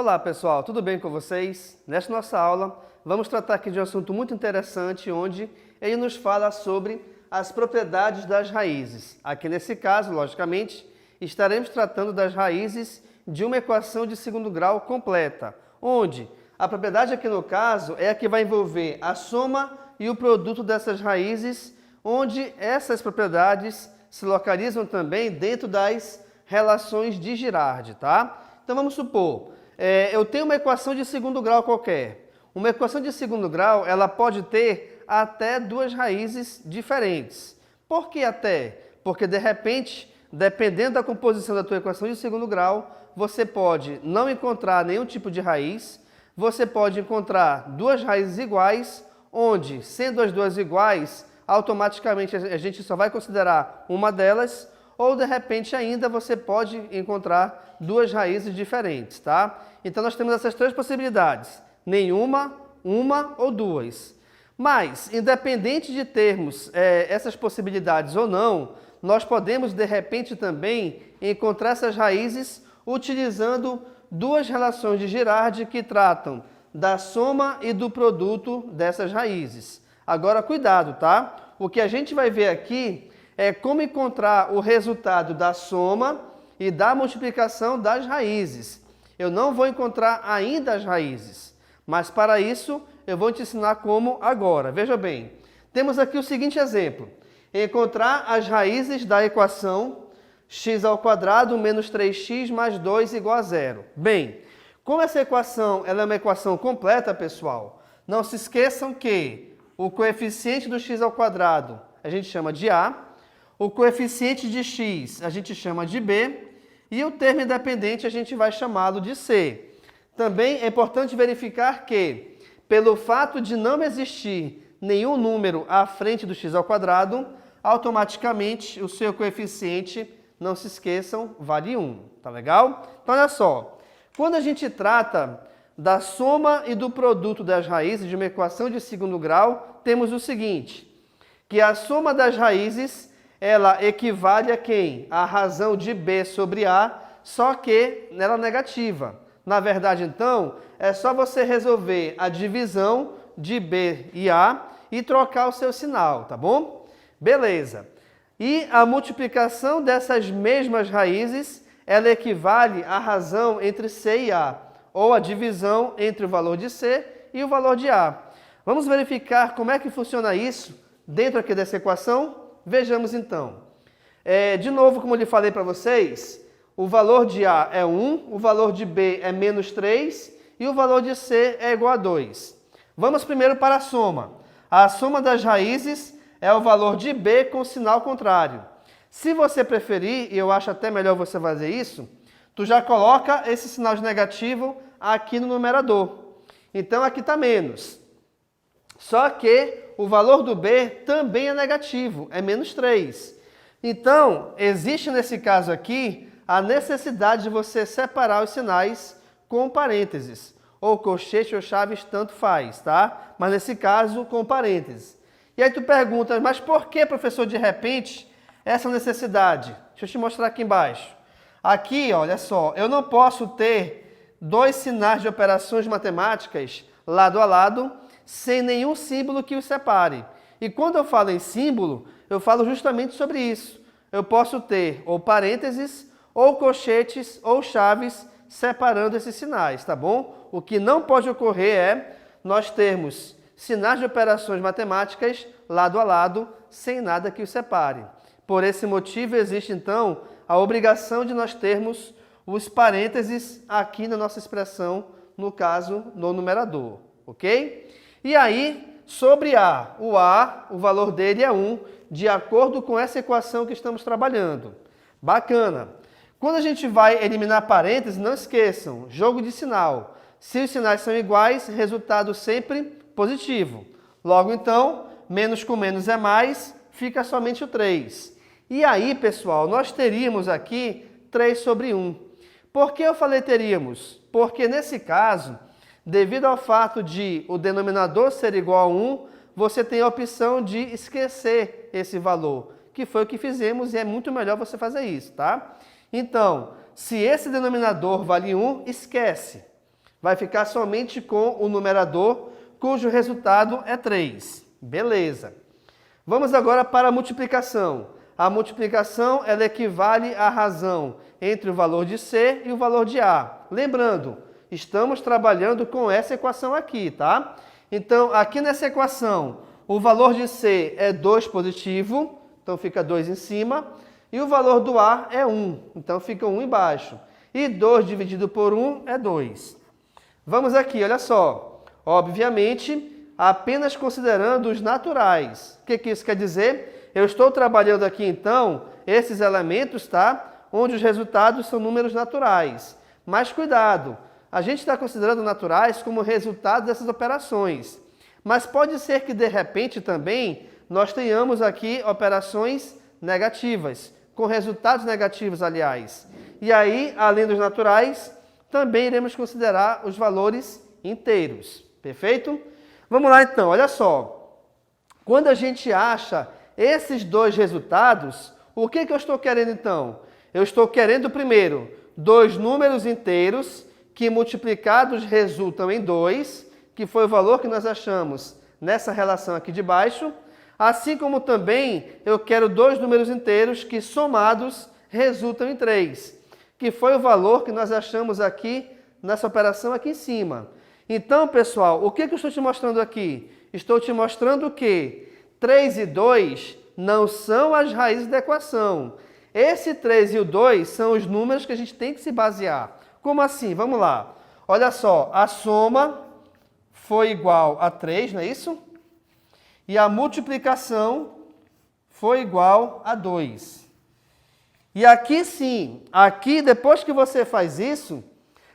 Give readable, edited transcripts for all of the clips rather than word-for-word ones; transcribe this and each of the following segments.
Olá pessoal, tudo bem com vocês? Nesta nossa aula, vamos tratar aqui de um assunto muito interessante, onde ele nos fala sobre as propriedades das raízes. Aqui nesse caso, logicamente, estaremos tratando das raízes de uma equação de segundo grau completa, onde a propriedade aqui no caso é a que vai envolver a soma e o produto dessas raízes, onde essas propriedades se localizam também dentro das relações de Girardi, tá? Então vamos supor, eu tenho uma equação de segundo grau qualquer. Uma equação de segundo grau, ela pode ter até duas raízes diferentes. Por que até? Porque de repente, dependendo da composição da tua equação de segundo grau, você pode não encontrar nenhum tipo de raiz, você pode encontrar duas raízes iguais, onde, sendo as duas iguais, automaticamente a gente só vai considerar uma delas, ou de repente ainda você pode encontrar duas raízes diferentes, tá? Então nós temos essas três possibilidades, nenhuma, uma ou duas. Mas, independente de termos essas possibilidades ou não, nós podemos de repente também encontrar essas raízes utilizando duas relações de Girardi que tratam da soma e do produto dessas raízes. Agora cuidado, tá? O que a gente vai ver aqui é como encontrar o resultado da soma e da multiplicação das raízes. Eu não vou encontrar ainda as raízes, mas para isso eu vou te ensinar como agora. Veja bem, temos aqui o seguinte exemplo. Encontrar as raízes da equação x² menos 3x mais 2 igual a zero. Bem, como essa equação ela é uma equação completa, pessoal, não se esqueçam que o coeficiente do x² a gente chama de A, o coeficiente de x a gente chama de B e o termo independente a gente vai chamá-lo de C. Também é importante verificar que, pelo fato de não existir nenhum número à frente do x², automaticamente o seu coeficiente, não se esqueçam, vale 1. Tá legal? Então olha só, quando a gente trata da soma e do produto das raízes de uma equação de segundo grau, temos o seguinte, que a soma das raízes ela equivale a quem? A razão de B sobre A, só que ela é negativa. Na verdade, então, é só você resolver a divisão de B e A e trocar o seu sinal, tá bom? Beleza. E a multiplicação dessas mesmas raízes, ela equivale à razão entre C e A, ou a divisão entre o valor de C e o valor de A. Vamos verificar como é que funciona isso dentro aqui dessa equação? Vejamos então. De novo, como eu lhe falei para vocês, o valor de A é 1, o valor de B é menos 3 e o valor de C é igual a 2. Vamos primeiro para a soma. A soma das raízes é o valor de B com sinal contrário. Se você preferir, e eu acho até melhor você fazer isso, tu já coloca esse sinal de negativo aqui no numerador. Então aqui está menos. Só que o valor do B também é negativo, é menos 3. Então, existe nesse caso aqui a necessidade de você separar os sinais com parênteses, ou colchete ou chaves, tanto faz, tá? Mas nesse caso, com parênteses. E aí tu pergunta, mas por que, professor, de repente, essa necessidade? Deixa eu te mostrar aqui embaixo. Aqui, olha só, eu não posso ter dois sinais de operações matemáticas lado a lado, sem nenhum símbolo que os separe. E quando eu falo em símbolo, eu falo justamente sobre isso. Eu posso ter ou parênteses, ou colchetes, ou chaves, separando esses sinais, tá bom? O que não pode ocorrer é nós termos sinais de operações matemáticas lado a lado, sem nada que os separe. Por esse motivo, existe então a obrigação de nós termos os parênteses aqui na nossa expressão, no caso, no numerador, ok? E aí, sobre A, o valor dele é 1, de acordo com essa equação que estamos trabalhando. Bacana! Quando a gente vai eliminar parênteses, não esqueçam, jogo de sinal. Se os sinais são iguais, resultado sempre positivo. Logo então, menos com menos é mais, fica somente o 3. E aí, pessoal, nós teríamos aqui 3 sobre 1. Por que eu falei teríamos? Porque nesse caso, devido ao fato de o denominador ser igual a 1, você tem a opção de esquecer esse valor, que foi o que fizemos e é muito melhor você fazer isso, tá? Então, se esse denominador vale 1, esquece. vai ficar somente com o numerador, cujo resultado é 3. Beleza. Vamos agora para a multiplicação. A multiplicação ela equivale à razão entre o valor de C e o valor de A. Lembrando, estamos trabalhando com essa equação aqui, tá? Então, aqui nessa equação, o valor de C é 2 positivo, então fica 2 em cima, e o valor do A é 1, então fica 1 embaixo. E 2 dividido por 1 é 2. Vamos aqui, olha só. Obviamente, apenas considerando os naturais. O que isso quer dizer? Eu estou trabalhando aqui, então, esses elementos, tá? Onde os resultados são números naturais. Mas cuidado, a gente está considerando naturais como resultado dessas operações. Mas pode ser que, de repente, também, nós tenhamos aqui operações negativas, com resultados negativos, aliás. E aí, além dos naturais, também iremos considerar os valores inteiros. Perfeito? Vamos lá, então, olha só. Quando a gente acha esses dois resultados, o que eu estou querendo, então? Eu estou querendo, primeiro, dois números inteiros que multiplicados resultam em 2, que foi o valor que nós achamos nessa relação aqui de baixo, assim como também eu quero dois números inteiros que somados resultam em 3, que foi o valor que nós achamos aqui nessa operação aqui em cima. Então, pessoal, o que eu estou te mostrando aqui? Estou te mostrando que 3 e 2 não são as raízes da equação. Esse 3 e o 2 são os números que a gente tem que se basear. Como assim? Vamos lá. Olha só, a soma foi igual a 3, não é isso? E a multiplicação foi igual a 2. E aqui sim, aqui depois que você faz isso,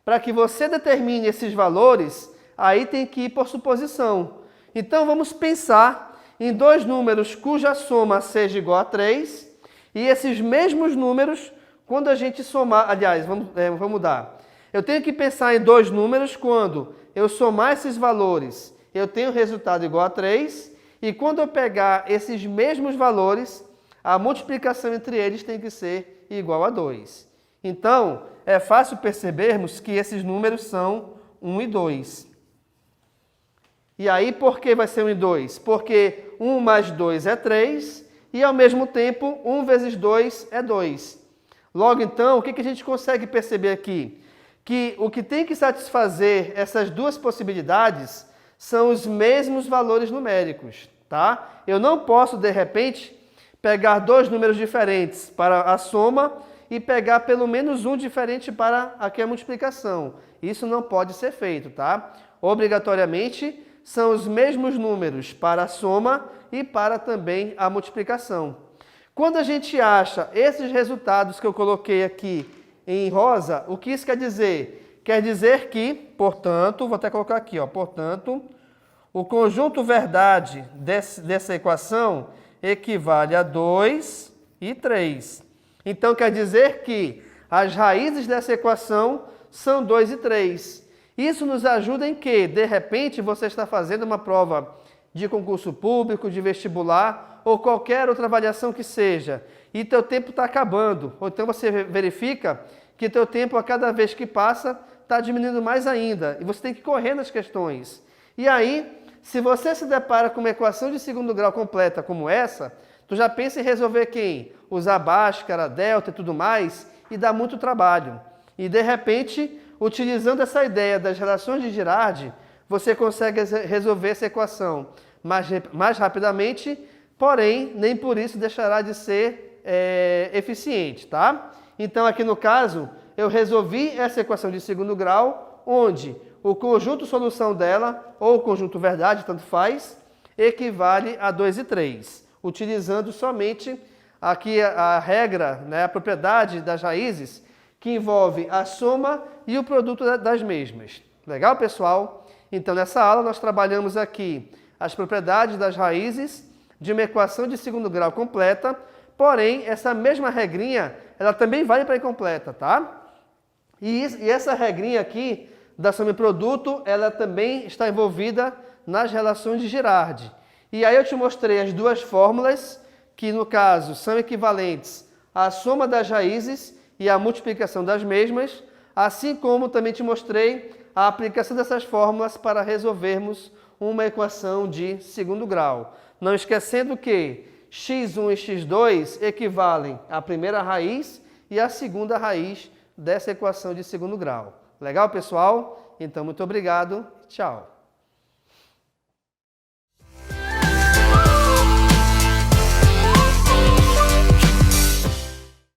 para que você determine esses valores, aí tem que ir por suposição. Então vamos pensar em dois números cuja soma seja igual a 3, e esses mesmos números, quando a gente somar, aliás, vamos mudar. Eu tenho que pensar em dois números quando eu somar esses valores, eu tenho o resultado igual a 3, e quando eu pegar esses mesmos valores, a multiplicação entre eles tem que ser igual a 2. Então, é fácil percebermos que esses números são 1 e 2. E aí, por que vai ser 1 e 2? Porque 1 mais 2 é 3, e ao mesmo tempo, 1 vezes 2 é 2. Logo, então, o que a gente consegue perceber aqui? Que o que tem que satisfazer essas duas possibilidades são os mesmos valores numéricos, tá? Eu não posso, de repente, pegar dois números diferentes para a soma e pegar pelo menos um diferente para aqui a multiplicação. Isso não pode ser feito, tá? Obrigatoriamente, são os mesmos números para a soma e para também a multiplicação. Quando a gente acha esses resultados que eu coloquei aqui em rosa, o que isso quer dizer? Quer dizer que, portanto, vou até colocar aqui, ó, portanto, o conjunto verdade dessa equação equivale a 2 e 3. Então, quer dizer que as raízes dessa equação são 2 e 3. Isso nos ajuda em que, de repente, você está fazendo uma prova de concurso público, de vestibular ou qualquer outra avaliação que seja, e teu tempo está acabando. Ou então você verifica que teu tempo, a cada vez que passa, está diminuindo mais ainda, e você tem que correr nas questões. E aí, se você se depara com uma equação de segundo grau completa como essa, tu já pensa em resolver quem? Usar Bhaskara, delta e tudo mais, e dá muito trabalho. E de repente, utilizando essa ideia das relações de Girardi, você consegue resolver essa equação mais rapidamente, porém, nem por isso deixará de ser eficiente, tá? Então, aqui no caso, eu resolvi essa equação de segundo grau, onde o conjunto solução dela, ou o conjunto verdade, tanto faz, equivale a 2 e 3, utilizando somente aqui a regra, né, a propriedade das raízes, que envolve a soma e o produto das mesmas. Legal, pessoal? Então, nessa aula, nós trabalhamos aqui as propriedades das raízes de uma equação de segundo grau completa, porém, essa mesma regrinha, ela também vale para a incompleta, tá? E essa regrinha aqui, da soma e produto, ela também está envolvida nas relações de Girardi. E aí eu te mostrei as duas fórmulas, que no caso são equivalentes à soma das raízes e à multiplicação das mesmas, assim como também te mostrei a aplicação dessas fórmulas para resolvermos uma equação de segundo grau. Não esquecendo que x1 e x2 equivalem à primeira raiz e à segunda raiz dessa equação de segundo grau. Legal, pessoal? Então, muito obrigado. Tchau.